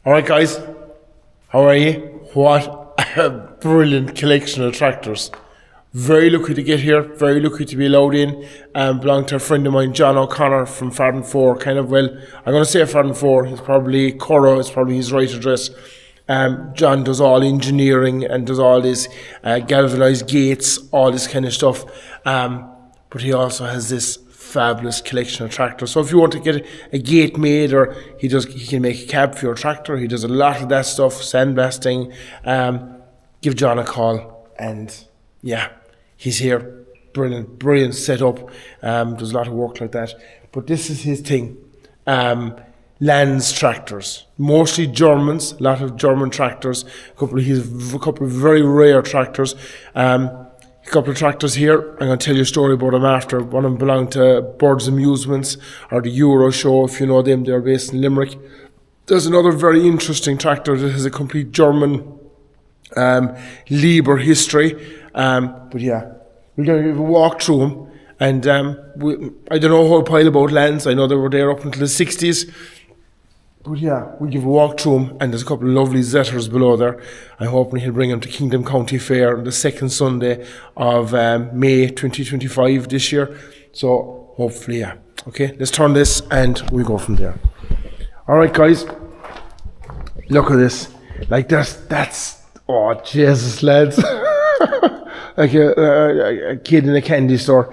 Alright guys, how are you? What a brilliant collection of tractors. Very lucky to get here, very lucky to be allowed in. Belong to a friend of mine, John O'Connor from Fordson 4, I'm going to say Fordson 4, it's probably Curra, it's probably his right address. John does all engineering and does all this galvanised gates, all this kind of stuff. But he also has this fabulous collection of tractors. So if you want to get a gate made, or he can make a cab for your tractor. He does a lot of that stuff, sandblasting. Give John a call, and yeah, he's here. Brilliant setup. Does a lot of work like that. But this is his thing. Lanz tractors, mostly Germans. A lot of German tractors. He has a couple of very rare tractors. A couple of tractors here. I'm going to tell you a story about them after. One of them belonged to Birds Amusements, or the Euro Show, if you know them. They're based in Limerick. There's another very interesting tractor that has a complete German Liber history. But yeah, we're going to give a walk through them. And I don't know a whole pile about Lanz. I know they were there up until the 60s. But yeah, we'll give a walk through them, and there's a couple of lovely zetors below there. I'm hoping he'll bring them to Kingdom County Fair on the second Sunday of May 2025 this year. So hopefully, yeah. Okay, let's turn this and we go from there. Alright guys, look at this. Like that's oh Jesus lads. Like a kid in a candy store.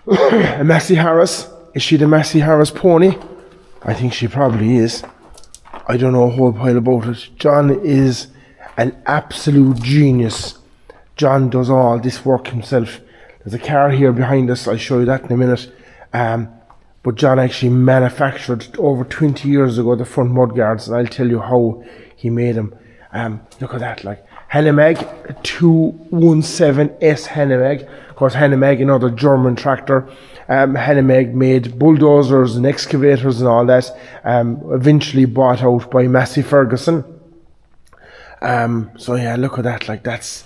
A Massey Harris. Is she the Massey Harris pony? I think she probably is. I don't know a whole pile about it. John is an absolute genius. John does all this work himself. There's a car here behind us. I'll show you that in a minute. But John actually manufactured over 20 years ago the front mudguards, and I'll tell you how he made them. Look at that, like Hanemag 217S Hanemag. Of course, Hanemag, another German tractor. Hanemag made bulldozers and excavators and all that. Eventually bought out by Massey Ferguson. So yeah, look at that. Like that's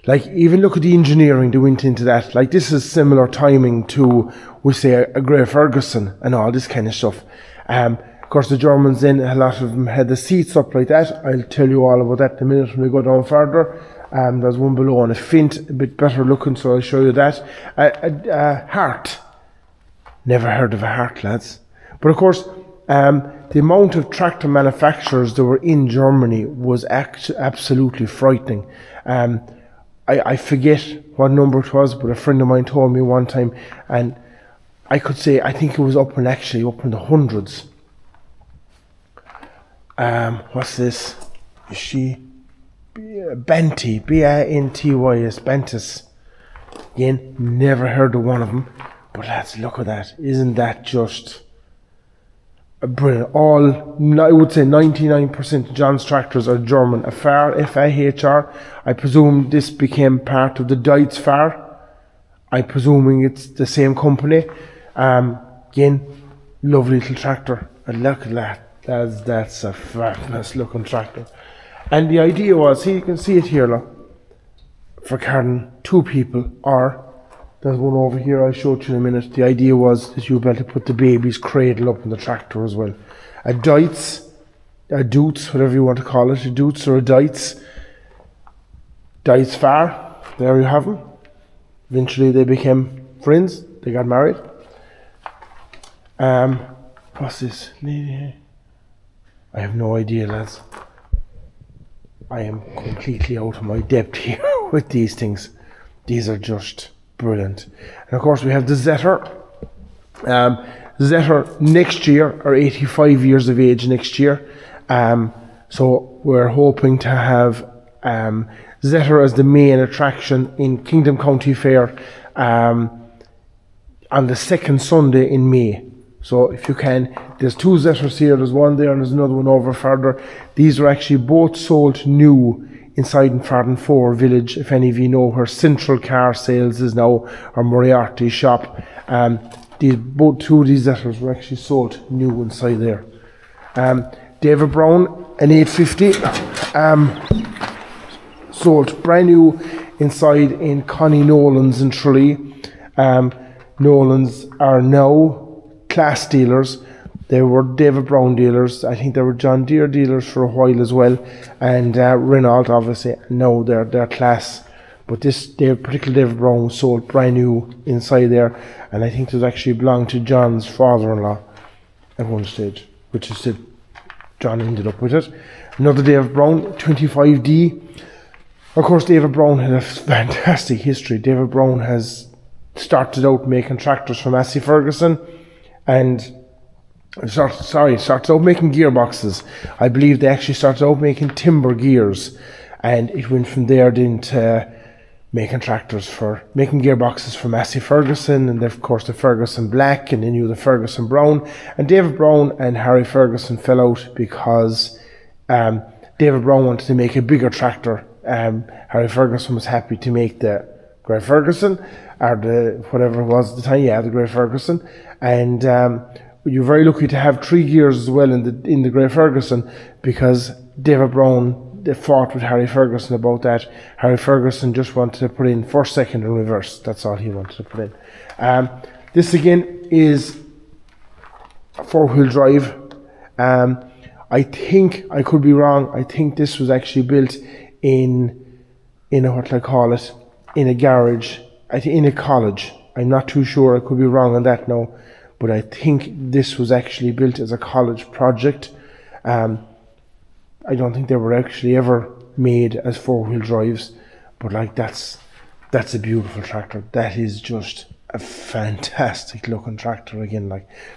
like, even look at the engineering that went into that. Like, this is similar timing to, we say, a Grey Ferguson and all this kind of stuff. Of course, the Germans then, a lot of them had the seats up like that. I'll tell you all about that in a minute when we go down further. There's one below on a Fint, a bit better looking, so I'll show you that. Hart. Never heard of a Hart, lads. But of course, the amount of tractor manufacturers that were in Germany was absolutely frightening. I forget what number it was, but a friend of mine told me one time, and I could say, I think it was up in the hundreds. What's this? Is she Benty? B-I-N-T-Y-S, Bentis. Again, never heard of one of them. But lads, look at that. Isn't that just brilliant? All, I would say 99% of John's tractors are German. A Fahr, F-A-H-R. I presume this became part of the Deutz Fahr. I'm presuming it's the same company. Again, lovely little tractor. And look at that. That's a fabulous looking tractor. And the idea was, see, you can see it here, look, for carrying two people, or there's one over here I'll show you in a minute. The idea was that you were able to put the baby's cradle up in the tractor as well. A Deutz, whatever you want to call it, a Deutz or a Deutz Fahr, there you have them. Eventually they became friends, they got married. What's this? I have no idea, lads. I am completely out of my depth here with these things. These are just brilliant. And of course we have the zetor. Zetor next year are 85 years of age next year. So we're hoping to have zetor as the main attraction in Kingdom County Fair on the second Sunday in May. So if you can, there's two zetors here, there's one there and there's another one over further. These are actually both sold new inside in Fordson 4 village, if any of you know where Central Car Sales is now, or Moriarty's shop. Two of these zetors were actually sold new inside there. David Brown, an 850, sold brand new inside in Connie Nolan's in Tralee. Nolan's are now class dealers. They were David Brown dealers. I think they were John Deere dealers for a while as well, and Renault obviously. No, they're class. But this particular David Brown was sold brand new inside there, and I think it was actually belonged to John's father-in-law at one stage, which is it. John ended up with it. Another David Brown 25D. Of course, David Brown had a fantastic history. David Brown has started out making tractors for Massey Ferguson, and started out making gearboxes. I believe they actually started out making timber gears, and it went from there into making gearboxes for Massey Ferguson, and of course the Ferguson Black, and then you the Ferguson Brown. And David Brown and Harry Ferguson fell out because David Brown wanted to make a bigger tractor. Harry Ferguson was happy to make the Grey Ferguson, or the whatever it was at the time, the Grey Ferguson. And you're very lucky to have 3 gears as well in the Grey Ferguson, because David Brown, they fought with Harry Ferguson about that. Harry Ferguson just wanted to put in first, second and reverse. That's all he wanted to put in. This again is a 4-wheel drive. I think, I could be wrong, I think this was actually built in a garage, in a college. I'm not too sure, I could be wrong on that now, but I think this was actually built as a college project. I don't think they were actually ever made as 4-wheel drives, but that's a beautiful tractor. That is just a fantastic looking tractor again.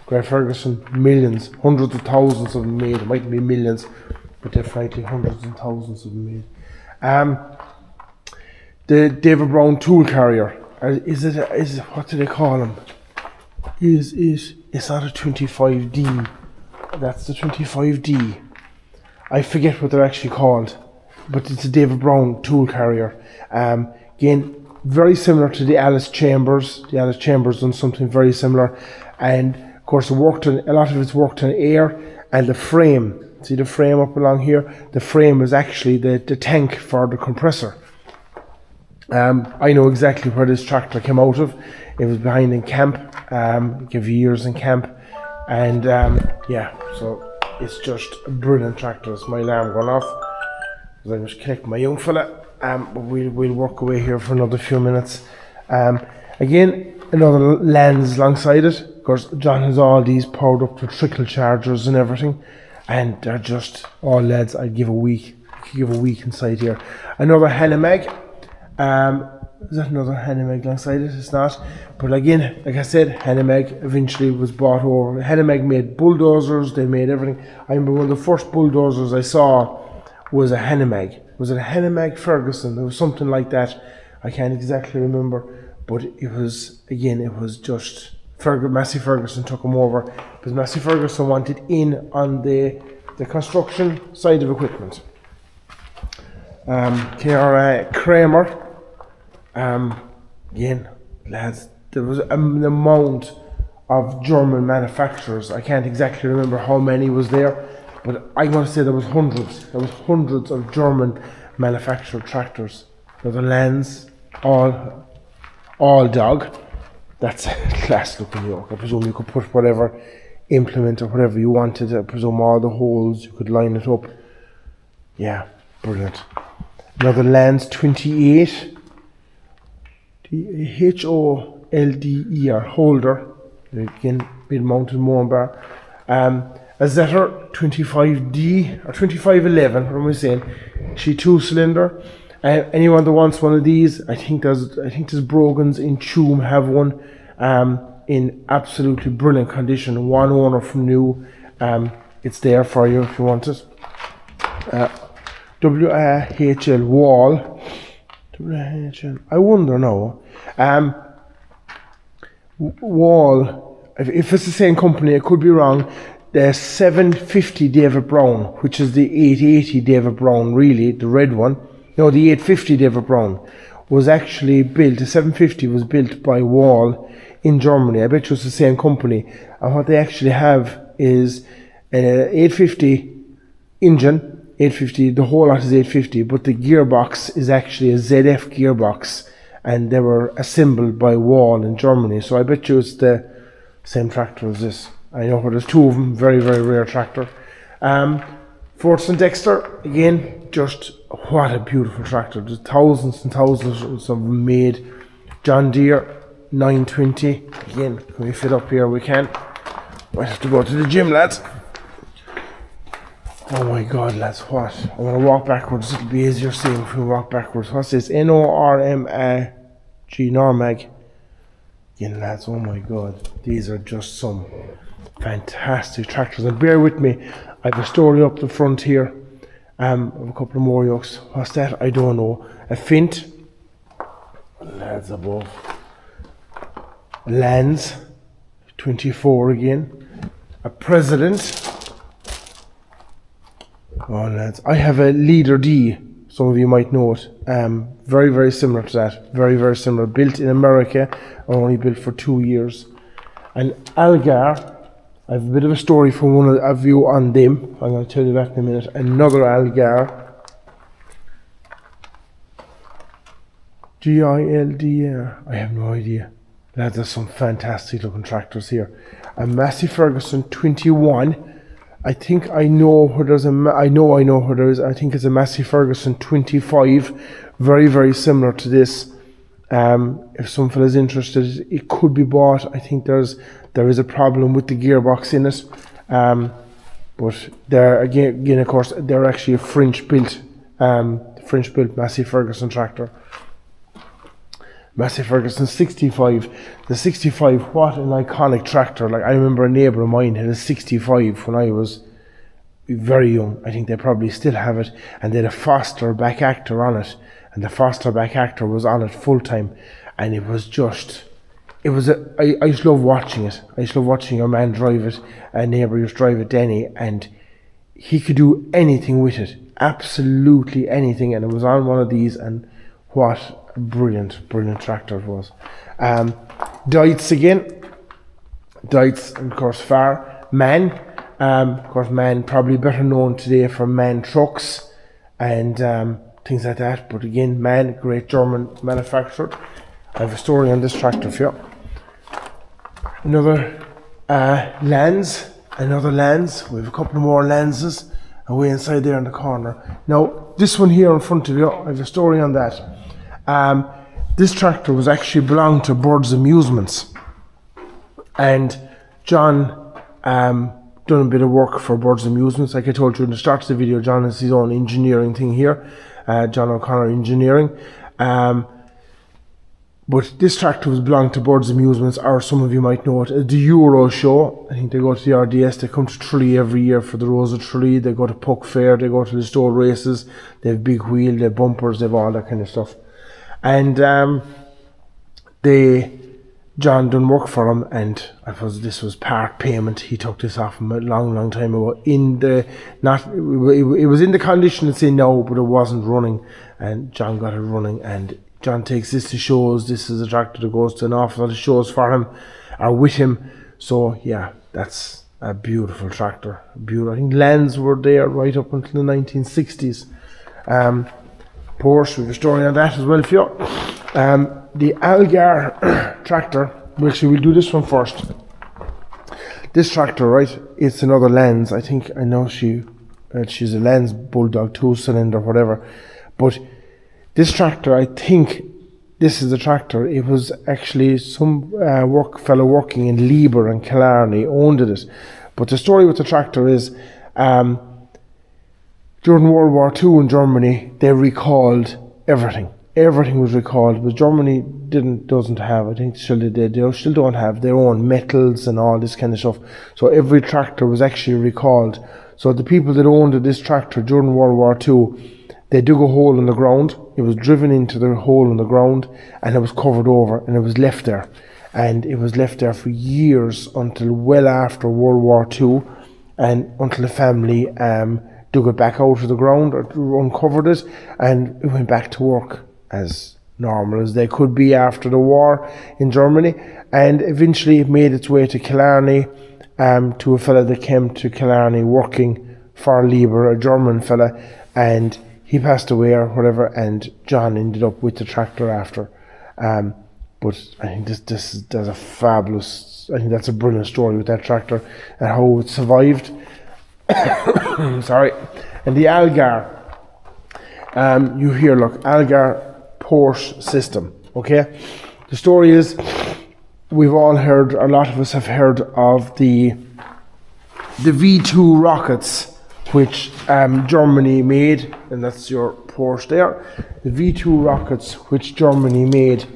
Grey Ferguson, millions, hundreds of thousands of them made. It might be millions, but definitely hundreds and thousands of them made. The David Brown tool carrier, what do they call them? It's not a 25D. That's the 25D. I forget what they're actually called, but it's a David Brown tool carrier. Again, very similar to the Alice Chambers. The Alice Chambers done something very similar, and of course a lot of it's worked on air, and the frame. See the frame up along here? The frame is actually the tank for the compressor. I know exactly where this tractor came out of. It was behind in camp. Give years in camp, and so. It's just a brilliant tractor. It's my alarm going off. I'm just connecting my young fella. But we'll work away here for another few minutes. Again, another Lanz alongside it. Of course, John has all these powered up to trickle chargers and everything, and they're just all lads. I'd give a week. Give a week inside here. Another Hanemag. Is that another Hanemag alongside it? It's not. But again, like I said, Hanemag eventually was bought over. Hanemag made bulldozers, they made everything. I remember one of the first bulldozers I saw was a Hanemag. Was it a Hanemag Ferguson? It was something like that. I can't exactly remember. But it was just Massey Ferguson took them over, because Massey Ferguson wanted in on the construction side of equipment. Kramer. Again, lads, there was an amount of German manufacturers. I can't exactly remember how many was there, but I'm going to say there was hundreds. There was hundreds of German manufactured tractors. There was a Lanz, Allgaier. That's a class looking yoke. I presume you could put whatever implement or whatever you wanted. I presume all the holes, you could line it up. Yeah, brilliant. Another Lanz 28. The HOLDER holder, again mid-mounted motor bar. A zetor 25D or 2511. What am I saying? She 2-cylinder. Anyone that wants one of these, I think there's Brogans in Tuam have one. In absolutely brilliant condition. One owner from new. It's there for you if you want it. WHL wall. I wonder now. Wall, if it's the same company, it could be wrong. The 750 David Brown, which is the 880 David Brown, really, the red one. No, the 850 David Brown was actually built. The 750 was built by Wall in Germany. I bet you it's the same company. And what they actually have is an 850 engine. 850, the whole lot is 850, but the gearbox is actually a ZF gearbox, and they were assembled by Wall in Germany. So I bet you it's the same tractor as this. I know where there's two of them, very, very rare tractor. Fordson Dexter, again, just what a beautiful tractor. There's thousands and thousands of them made. John Deere 920, again, can we fit up here? We can. Might have to go to the gym, lads. Oh my God, lads, what? I'm going to walk backwards. It'll be easier seeing if we walk backwards. What's this? Normag. Normag. Again, lads, oh my God. These are just some fantastic tractors. And bear with me, I have a story up the front here of a couple of more yokes. What's that? I don't know. A Fint. Lads above. Lanz 24 again. A President. Oh lads, I have a Leader D, some of you might know it, very, very similar to that, very, very similar, built in America, only built for 2 years. And Allgaier, I have a bit of a story from one of you on them, I'm going to tell you that in a minute. Another Allgaier, Gildr, I have no idea. Lads, there's some fantastic looking tractors here. A massey Ferguson 21. I think I know where there's a, I know where there is, I think it's a massey Ferguson 25, very, very similar to this. If some fella's interested, it could be bought. I think there is a problem with the gearbox in it. But they're, again, of course, they're actually a French built massey Ferguson tractor. Massey Ferguson 65. The 65, what an iconic tractor. Like, I remember a neighbour of mine had a 65 when I was very young. I think they probably still have it. And they had a Foster back actor on it. And the Foster back actor was on it full time. And it was just, I used to love watching it. I used to love watching a man drive it. A neighbour used to drive it, Denny. And he could do anything with it. Absolutely anything. And it was on one of these. And what brilliant tractor it was. Dietz again. Dietz, of course, Far. Man. Of course, Man probably better known today for Man trucks and things like that. But again, Man, great German manufacturer. I have a story on this tractor for you. Another Lanz. Another Lanz. We have a couple more Lanzes away inside there in the corner. Now, this one here in front of you, I have a story on that. This tractor was actually belonged to Birds Amusements, and John done a bit of work for Birds Amusements. Like I told you in the start of the video, John has his own engineering thing here, John O'Connor Engineering. But this tractor was belonged to Birds Amusements, or some of you might know it, the Euro Show. I think they go to the RDS, they come to Tralee every year for the Rose of Tralee, they go to Puck Fair, they go to the store races, they have big wheel, they have bumpers, they have all that kind of stuff. And John done work for him, and I suppose this was part payment. He took this off him a long time ago. It was in the condition it's in now, but it wasn't running, and John got it running. And John takes this to shows. This is a tractor that goes to an awful lot of shows for him, or with him. So yeah, that's a beautiful tractor. Beautiful. I think Lanz were there right up until the 1960s. Porsche, we have a story on that as well for you. The Allgaier tractor, actually we'll do this one first. This tractor, right, it's another Lanz. I think, I know she's a Lanz Bulldog 2-cylinder, whatever. But this tractor, I think this is the tractor. It was actually some fellow working in Lieber and Killarney owned it. But the story with the tractor is, during World War II in Germany, they recalled everything. Everything was recalled, but Germany doesn't have, I think they still don't have their own metals and all this kind of stuff. So every tractor was actually recalled. So the people that owned this tractor during World War II, they dug a hole in the ground. It was driven into the hole in the ground, and it was covered over, and it was left there. And it was left there for years until well after World War II, and until the family dug it back out of the ground or uncovered it, and it went back to work as normal as they could be after the war in Germany. And eventually it made its way to Killarney, to a fella that came to Killarney working for Lieber, a German fella, and he passed away or whatever, and John ended up with the tractor after. But I think there's a fabulous I think that's a brilliant story with that tractor and how it survived. Sorry. And the Allgaier, you hear, look, Allgaier Porsche system, okay? The story is, we've all heard, a lot of us have heard of the V2 rockets, which Germany made, and that's your Porsche there. The V2 rockets, which Germany made,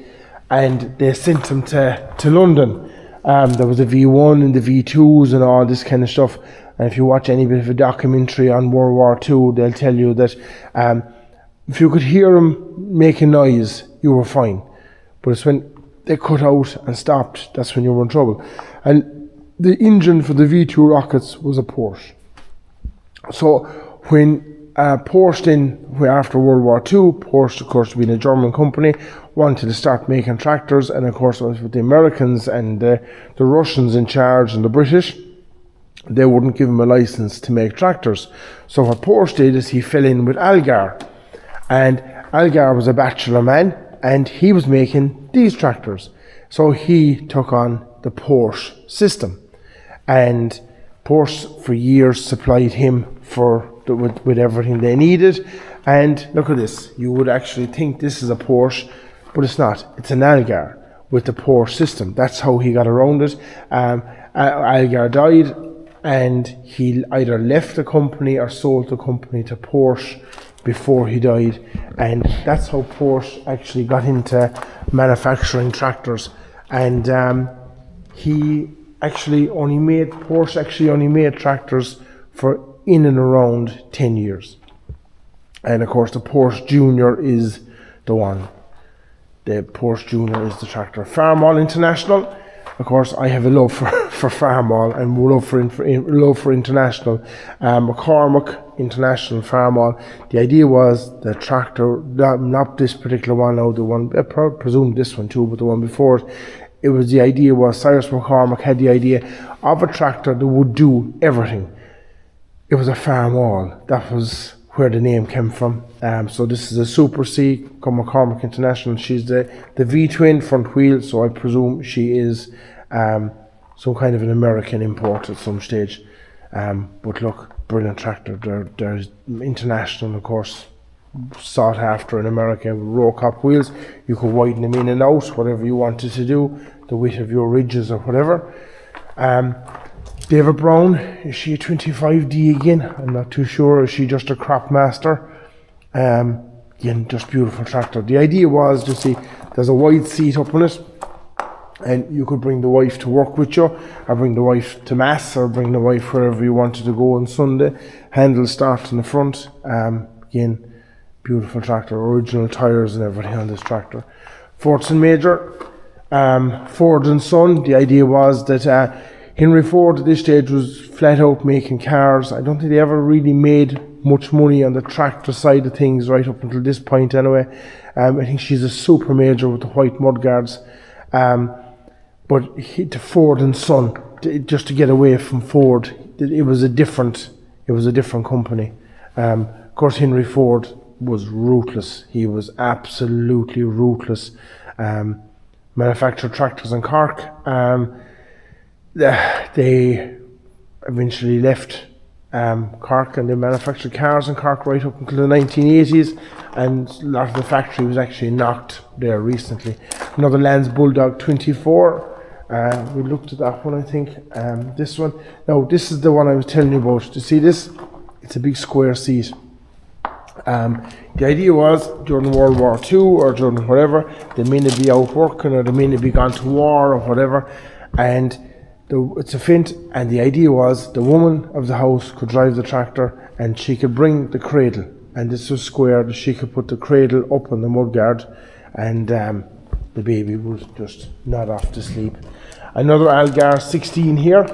and they sent them to London. There was the V1 and the V2s and all this kind of stuff. And if you watch any bit of a documentary on World War II, they'll tell you that if you could hear them making noise, you were fine. But it's when they cut out and stopped, that's when you were in trouble. And the engine for the V2 rockets was a Porsche. So when Porsche then, after World War II, Porsche, of course, being a German company, wanted to start making tractors, and of course with the Americans and the Russians in charge and the British, they wouldn't give him a license to make tractors. So what Porsche did is he fell in with Allgaier, and Allgaier was a bachelor man, and he was making these tractors. So he took on the Porsche system, and Porsche for years supplied him with everything they needed. And look at this, you would actually think this is a Porsche, but it's not. It's an Allgaier with the Porsche system. That's how he got around it. Allgaier died, and he either left the company or sold the company to Porsche before he died, and that's how Porsche actually got into manufacturing tractors. And Porsche actually only made tractors for in and around 10 years. And of course the Porsche Junior is the one. The Porsche Junior is the tractor. Farmall International, of course, I have a love for Farmall and love for International. McCormick International, Farmall. The idea was the tractor, not this particular one now, the one, I presume this one too, but the one before it. It was, the idea was, Cyrus McCormick had the idea of a tractor that would do everything. It was a Farmall. That was where the name came from. So this is a Super C, McCormick International. She's the V-twin front wheel, so I presume she is some kind of an American import at some stage. But look, brilliant tractor. They're international, of course, sought after in America. Row cop wheels, you could widen them in and out, whatever you wanted to do, the width of your ridges or whatever. David Brown, is she a 25D again? I'm not too sure. Is she just a crop master? Again, just beautiful tractor. The idea was, you see, there's a wide seat up on it, and you could bring the wife to work with you, or bring the wife to mass, or bring the wife wherever you wanted to go on Sunday. Handle start in the front. Again, beautiful tractor. Original tyres and everything on this tractor. Fordson Major, Ford and Son. The idea was that Henry Ford at this stage was flat out making cars. I don't think they ever really made much money on the tractor side of things right up until this point anyway. I think she's a super major with the white mudguards. But to Ford and Son, just to get away from Ford, it was a different company. Of course, Henry Ford was ruthless. He was absolutely ruthless. Manufactured tractors in Cork. They eventually left Cork, and they manufactured cars in Cork right up until the 1980s, and a lot of the factory was actually knocked there recently. Another Lanz Bulldog 24. We looked at that one, I think. This one. Now, this is the one I was telling you about. To see this, it's a big square seat. The idea was, during World War II or during whatever, they may not be out working, or they may not be gone to war or whatever, and it's a Fint, and the idea was the woman of the house could drive the tractor, and she could bring the cradle, and this was square, she could put the cradle up on the mudguard, and the baby would just nod off to sleep. Another Allgaier 16 here.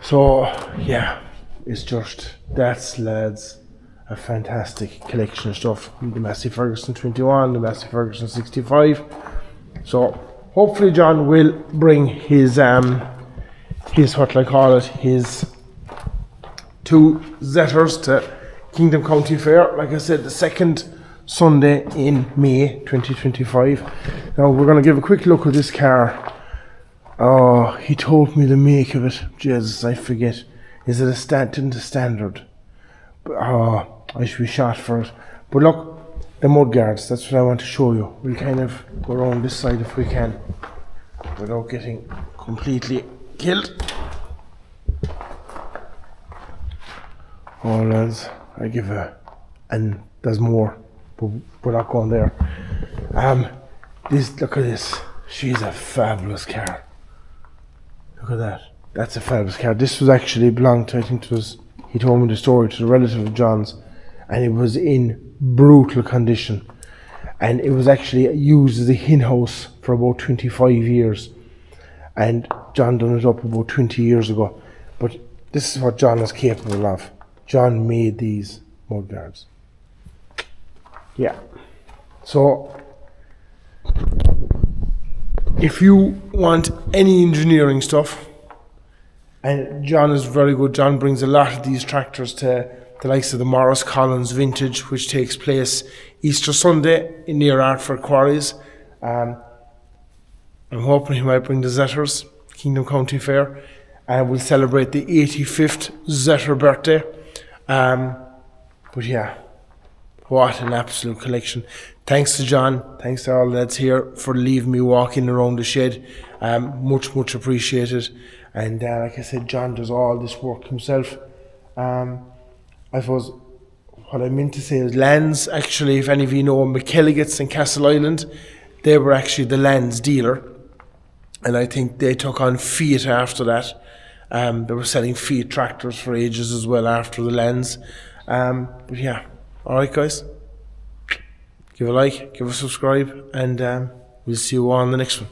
So yeah, it's just, that's, lads, a fantastic collection of stuff. The Massey Ferguson 21, the Massey Ferguson 65. So hopefully John will bring his his two zetors to Kingdom County Fair, like I said, the second Sunday in May 2025. Now we're going to give a quick look at this car Oh, he told me the make of it. Jesus, I forget. Is it a standard? But, I should be shot for it. But look, the mud guards, that's what I want to show you. We'll kind of go around this side if we can, without getting completely killed. Oh lads, I give and there's more, but we're not going there. Look at this. She's a fabulous car. Look at that. That's a fabulous car. This was actually belonged to, I think it was, he told me the story, to the relative of John's, and it was in brutal condition. And it was actually used as a hen house for about 25 years. And John done it up about 20 years ago. But this is what John is capable of. John made these mud guards. Yeah. So, if you want any engineering stuff, and John is very good. John brings a lot of these tractors to the likes of the Morris Collins Vintage, which takes place Easter Sunday in near Artford Quarries. I'm hoping he might bring the Zetors, Kingdom County Fair, and we'll celebrate the 85th Zetor birthday. But yeah, what an absolute collection. Thanks to John, thanks to all that's here for leaving me walking around the shed. Much appreciated. And like I said, John does all this work himself. I suppose what I meant to say is Lanz, actually, if any of you know McKelligott's in Castle Island, they were actually the Lanz dealer. And I think they took on Fiat after that. They were selling Fiat tractors for ages as well after the Lanz. But yeah, alright guys. Give a like, give a subscribe, and we'll see you all on the next one.